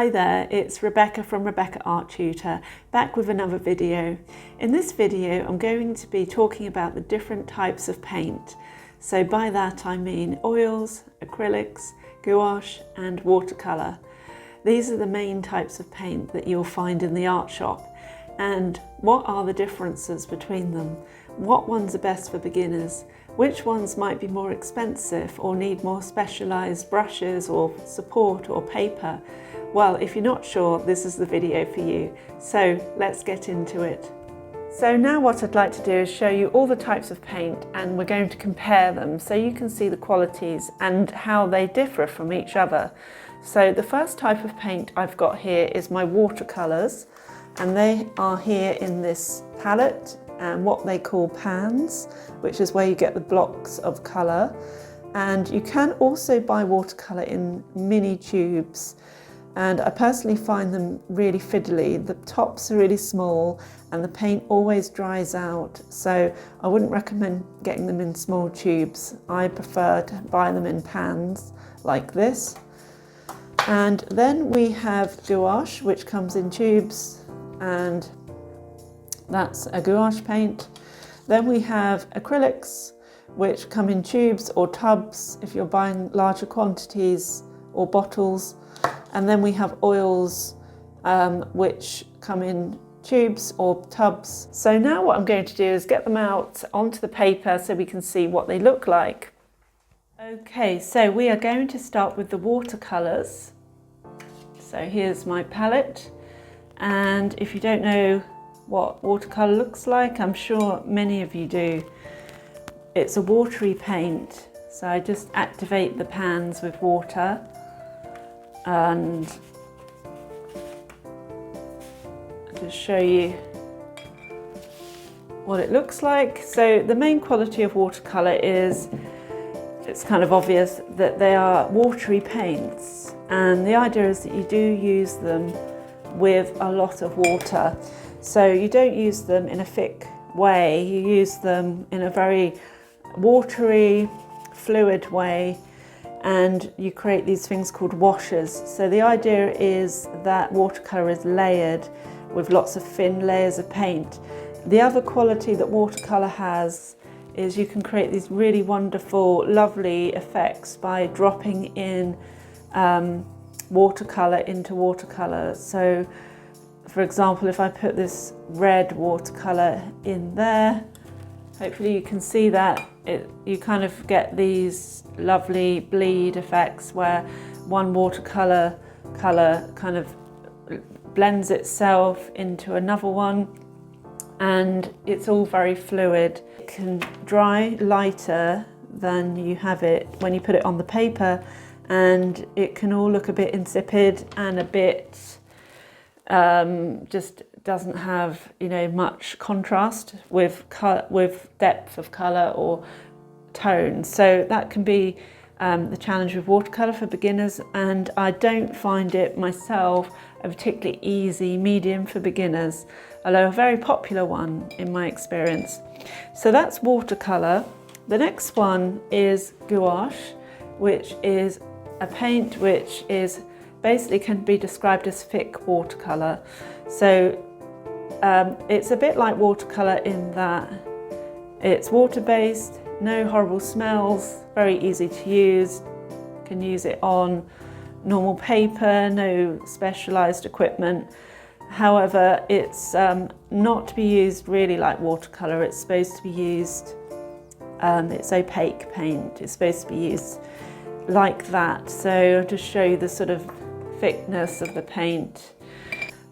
Hi there, it's Rebecca from Rebecca Art Tutor, back with another video. In this video I'm going to be talking about the different types of paint. So by that I mean oils, acrylics, gouache and watercolour. These are the main types of paint that you'll find in the art shop. And what are the differences between them? What ones are best for beginners? Which ones might be more expensive or need more specialised brushes or support or paper? Well, if you're not sure, this is the video for you. So let's get into it. So now what I'd like to do is show you all the types of paint, and we're going to compare them so you can see the qualities and how they differ from each other. So the first type of paint I've got here is my watercolours, and they are here in this palette and what they call pans, which is where you get the blocks of colour. And you can also buy watercolour in mini tubes, and I personally find them really fiddly. The tops are really small and the paint always dries out, so I wouldn't recommend getting them in small tubes. I prefer to buy them in pans like this. And then we have gouache, which comes in tubes, and that's a gouache paint. Then we have acrylics, which come in tubes or tubs if you're buying larger quantities, or bottles. And then we have oils, which come in tubes or tubs. So now what I'm going to do is get them out onto the paper so we can see what they look like. Okay, so we are going to start with the watercolours. So here's my palette, and if you don't know what watercolour looks like, I'm sure many of you do. It's a watery paint, so I just activate the pans with water and just show you what it looks like. So the main quality of watercolour is, it's kind of obvious that they are watery paints, and the idea is that you do use them with a lot of water. So you don't use them in a thick way, you use them in a very watery, fluid way, and you create these things called washes. So the idea is that watercolour is layered with lots of thin layers of paint. The other quality that watercolour has is you can create these really wonderful, lovely effects by dropping in watercolour into watercolour. So for example, if I put this red watercolour in there, hopefully you can see that you kind of get these lovely bleed effects where one watercolour colour kind of blends itself into another one, and it's all very fluid. It can dry lighter than you have it when you put it on the paper, and it can all look a bit insipid and a bit just doesn't have, you know, much contrast with depth of colour or tone. So that can be the challenge with watercolour for beginners, and I don't find it myself a particularly easy medium for beginners, although a very popular one in my experience. So that's watercolour. The next one is gouache, which is a paint which is basically can be described as thick watercolour. So it's a bit like watercolour in that it's water-based, no horrible smells, very easy to use, can use it on normal paper, no specialised equipment. However, it's not to be used really like watercolour. It's supposed to be used, it's opaque paint, it's supposed to be used like that. So I'll just show you the sort of thickness of the paint.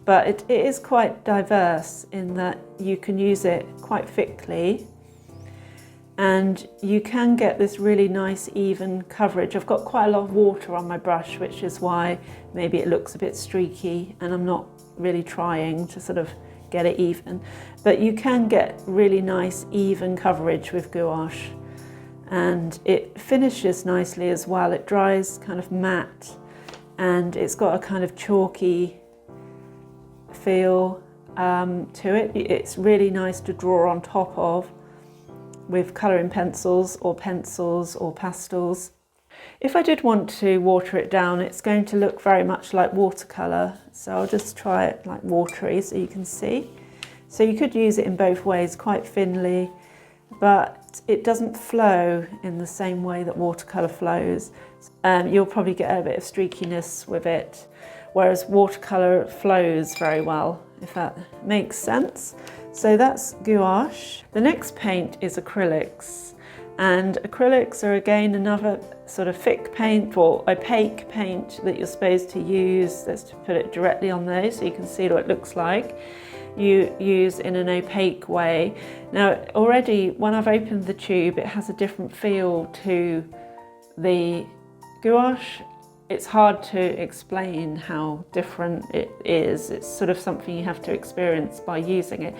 But it is quite diverse in that you can use it quite thickly, and you can get this really nice even coverage. I've got quite a lot of water on my brush, which is why maybe it looks a bit streaky, and I'm not really trying to sort of get it even. But you can get really nice even coverage with gouache, and it finishes nicely as well. It dries kind of matte, and it's got a kind of chalky feel to it. It's really nice to draw on top of with colouring pencils or pastels. If I did want to water it down, it's going to look very much like watercolour. So I'll just try it like watery so you can see. So you could use it in both ways, quite thinly, but it doesn't flow in the same way that watercolour flows. You'll probably get a bit of streakiness with it, whereas watercolour flows very well, if that makes sense. So that's gouache. The next paint is acrylics. And acrylics are again another sort of thick paint or opaque paint that you're supposed to use. Let's put it directly on there so you can see what it looks like. You use in an opaque way. Now already when I've opened the tube, it has a different feel to the gouache. It's hard to explain how different it is. It's sort of something you have to experience by using it.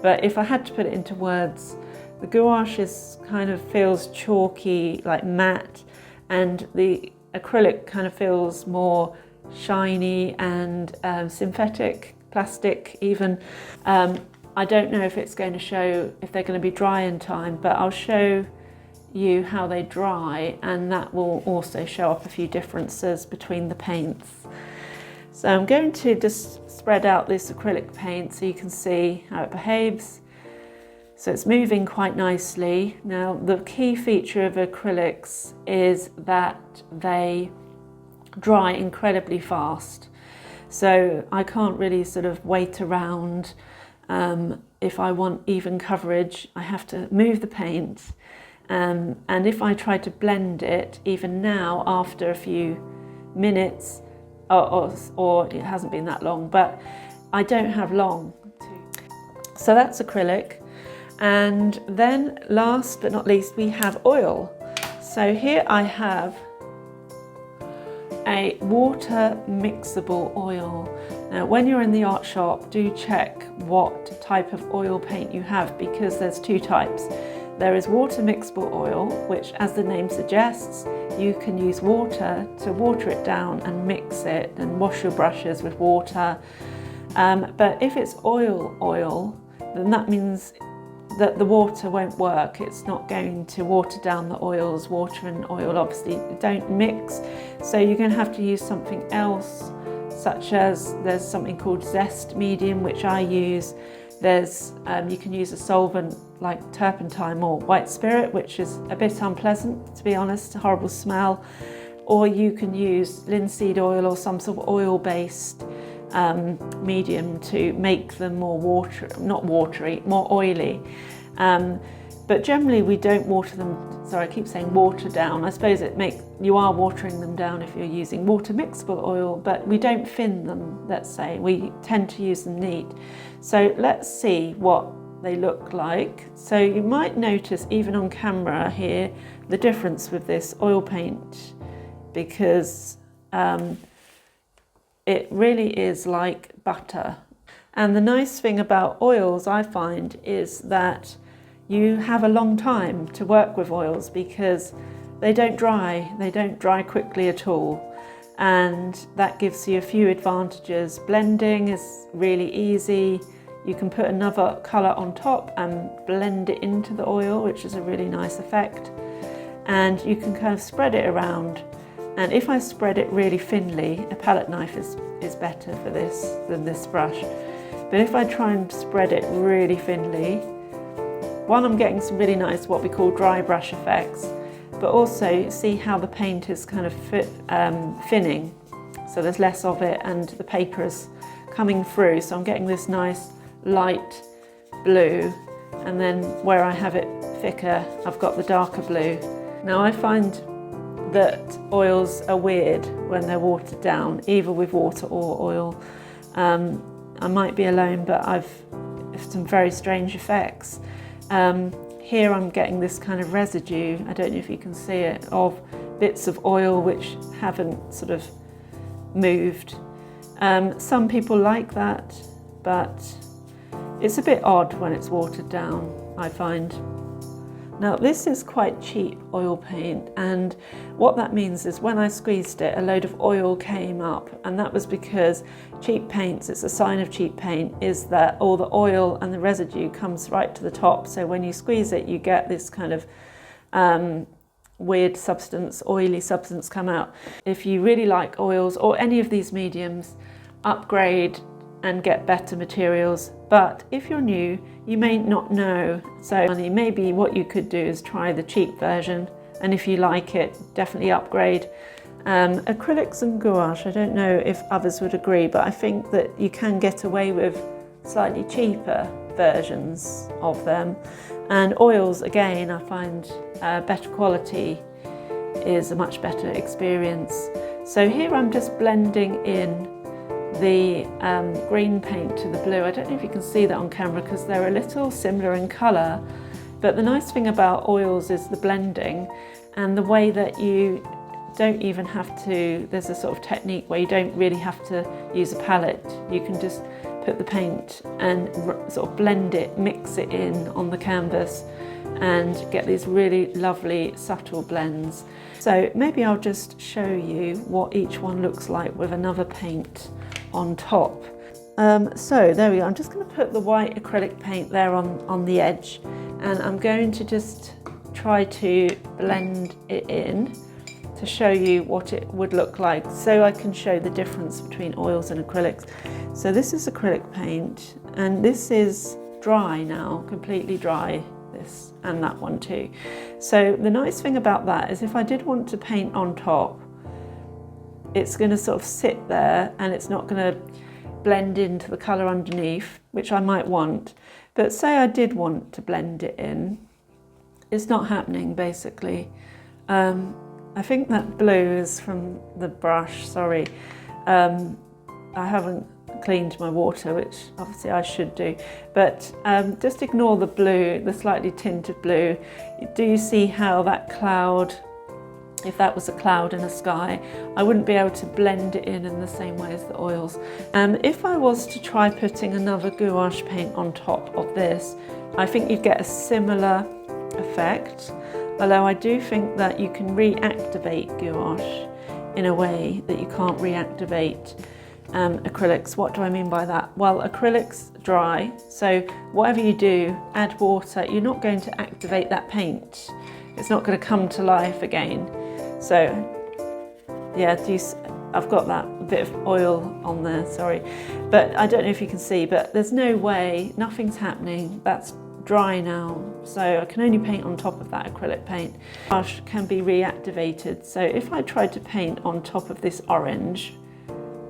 But if I had to put it into words, the gouache kind of feels chalky, like matte, and the acrylic kind of feels more shiny and synthetic, plastic even. I don't know if it's going to show, if they're going to be dry in time, but I'll show you how they dry, and that will also show up a few differences between the paints. So I'm going to just spread out this acrylic paint so you can see how it behaves. So it's moving quite nicely. Now the key feature of acrylics is that they dry incredibly fast. So I can't really sort of wait around. If I want even coverage, I have to move the paint. And if I try to blend it, even now after a few minutes, or it hasn't been that long, but I don't have long to. So that's acrylic. And then last but not least, we have oil. So here I have a water mixable oil. Now when you're in the art shop, do check what type of oil paint you have, because there's two types. There is water mixable oil, which as the name suggests, you can use water to water it down and mix it and wash your brushes with water. But if it's oil, then that means that the water won't work. It's not going to water down the oils. Water and oil obviously don't mix. So you're going to have to use something else, such as there's something called zest medium, which I use. There's you can use a solvent like turpentine or white spirit, which is a bit unpleasant, to be honest, a horrible smell. Or you can use linseed oil or some sort of oil-based medium to make them more more oily. But generally we don't water them, sorry I keep saying water down. I suppose you are watering them down if you're using water mixable oil, but we don't thin them, let's say. We tend to use them neat. So let's see what they look like. So you might notice even on camera here the difference with this oil paint, because it really is like butter. And the nice thing about oils, I find, is that you have a long time to work with oils because they don't dry quickly at all. And that gives you a few advantages. Blending is really easy. You can put another colour on top and blend it into the oil, which is a really nice effect. And you can kind of spread it around. And if I spread it really thinly, a palette knife is better for this than this brush. But if I try and spread it really thinly, one, I'm getting some really nice what we call dry brush effects, but also see how the paint is kind of thinning. So there's less of it and the paper is coming through. So I'm getting this nice light blue, and then where I have it thicker, I've got the darker blue. Now I find that oils are weird when they're watered down, either with water or oil. I might be alone, but I've some very strange effects. Here I'm getting this kind of residue, I don't know if you can see it, of bits of oil which haven't sort of moved. Some people like that, but it's a bit odd when it's watered down, I find. Now this is quite cheap oil paint, and what that means is when I squeezed it, a load of oil came up, and that was because cheap paints, it's a sign of cheap paint, is that all the oil and the residue comes right to the top. So when you squeeze it, you get this kind of weird substance, oily substance come out. If you really like oils or any of these mediums, upgrade and get better materials. But if you're new, you may not know. So maybe what you could do is try the cheap version, and if you like it, definitely upgrade. Acrylics and gouache, I don't know if others would agree, but I think that you can get away with slightly cheaper versions of them. And oils, again, I find better quality is a much better experience. So here I'm just blending in the green paint to the blue. I don't know if you can see that on camera because they're a little similar in colour, but the nice thing about oils is the blending and the way that you don't even have to, there's a sort of technique where you don't really have to use a palette. You can just put the paint and sort of blend it, mix it in on the canvas and get these really lovely subtle blends. So maybe I'll just show you what each one looks like with another paint on top. So there we go. I'm just going to put the white acrylic paint there on the edge, and I'm going to just try to blend it in to show you what it would look like, so I can show the difference between oils and acrylics. So this is acrylic paint, and this is dry now, completely dry, this and that one too. So the nice thing about that is if I did want to paint on top, it's going to sort of sit there and it's not going to blend into the colour underneath, which I might want. But say I did want to blend it in, it's not happening basically. I think that blue is from the brush, sorry. I haven't cleaned my water, which obviously I should do, but just ignore the blue, the slightly tinted blue. Do you see how that cloud, if that was a cloud in a sky, I wouldn't be able to blend it in the same way as the oils. If I was to try putting another gouache paint on top of this, I think you'd get a similar effect, although I do think that you can reactivate gouache in a way that you can't reactivate acrylics. What do I mean by that? Well, acrylics dry, so whatever you do, add water, you're not going to activate that paint. It's not going to come to life again. So yeah, I've got that bit of oil on there, sorry. But I don't know if you can see, but there's no way, nothing's happening. That's dry now, so I can only paint on top of that acrylic paint. Brush can be reactivated, so if I tried to paint on top of this orange,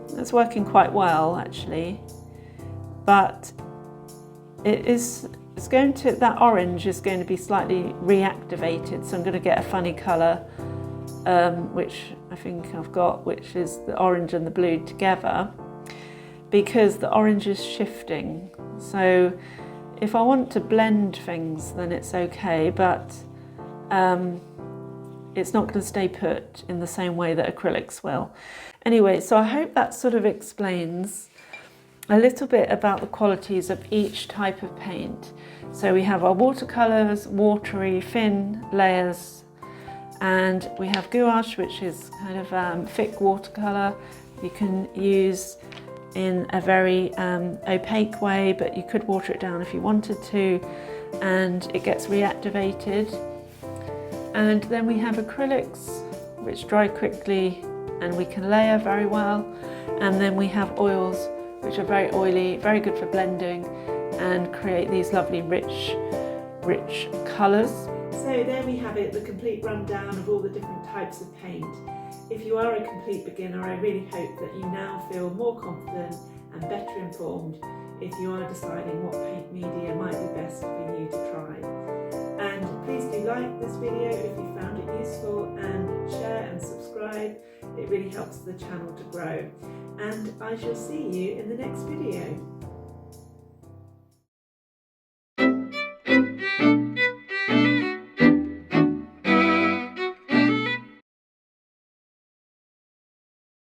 that's working quite well actually, but that orange is going to be slightly reactivated, so I'm going to get a funny colour, which I think I've got, which is the orange and the blue together, because the orange is shifting. So if I want to blend things, then it's okay, but it's not going to stay put in the same way that acrylics will. Anyway, so I hope that sort of explains a little bit about the qualities of each type of paint. So we have our watercolours, watery, thin layers, and we have gouache, which is kind of thick watercolour. You can use in a very opaque way, but you could water it down if you wanted to, and it gets reactivated. And then we have acrylics, which dry quickly and we can layer very well. And then we have oils, which are very oily, very good for blending and create these lovely rich colours. So there we have it, the complete rundown of all the different types of paint. If you are a complete beginner, I really hope that you now feel more confident and better informed if you are deciding what paint media might be best for you to try. And please do like this video if you found it useful, and share and subscribe. It really helps the channel to grow. And I shall see you in the next video.